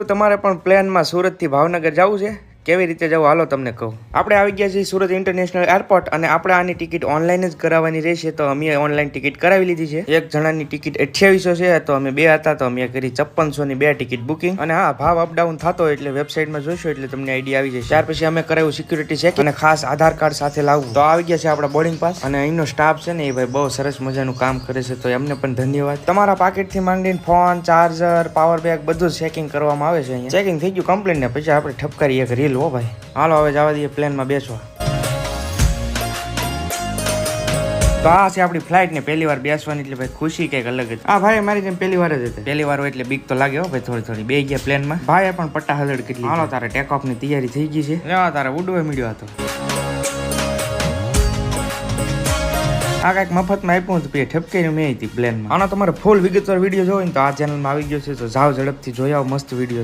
તમારે પણ પ્લેનમાં સુરતથી ભાવનગર જવું છે? કેવી રીતે જવું હાલો તમને કહું. આપણે આવી ગયા છીએ સુરત ઇન્ટરનેશનલ એરપોર્ટ અને આપણે આની ટિકિટ ઓનલાઈન જ કરાવવાની રહેશે. તો અમે ઓનલાઈન ટિકિટ કરાવી લીધી છે. એક જણાની ટિકિટ 2800 છે, તો અમે બે હતા તો અમે કરી 5600 ની બે ટિકિટ બુકિંગ. અને હા, ભાવ અપડાઉન થતો એટલે વેબસાઇટમાં જોશો એટલે તમને આઈડિયા આવી જશે. ત્યાર પછી અમે કરાવ્યું સિક્યુરિટી ચેક અને ખાસ આધાર કાર્ડ સાથે લાવવું. તો આવી ગયા છે આપણા બોર્ડિંગ પાસ અને અહીંનો સ્ટાફ છે ને એ ભાઈ બહુ સરસ મજાનું કામ કરે છે, તો એમને પણ ધન્યવાદ. તમારા પાકેટથી માંડીને ફોન, ચાર્જર, પાવર બેગ બધું જ ચેકિંગ કરવામાં આવે છે. અહીંયા ચેકિંગ થઈ ગયું કમ્પ્લીટ ને પછી આપણે ઠપકારી એક રીલ હો ભાઈ. હાલો હવે જવા દઈએ પ્લેનમાં બેસવા. તો આ છે આપણી ફ્લાઇટ ને પહેલી વાર બેસવાની એટલે ભાઈ ખુશી કઈક અલગ જ. હા ભાઈ, મારી જેમ પહેલી વાર જ હતી. પહેલી વાર હોય એટલે બીક તો લાગે હો ભાઈ થોડી થોડી. બે ગયા પ્લેનમાં, ભાઈ પણ પટ્ટા હલડ કેટલી. હાલો તારે ટેક ઓફ ની તૈયારી થઈ ગઈ છે. તારે ઉડવા મળ્યો હતો. આ કઈક મફતમાં આપ્યું હતું પે ઠપકારી મેં હતી પ્લેનમાં. આનો તમારે ફૂલ વિગતવાર વિડીયો જોવો ને તો આ ચેનલમાં આવી ગયો છે, તો જાઓ ઝડપથી જોઈ આવો. મસ્ત વિડીયો છે.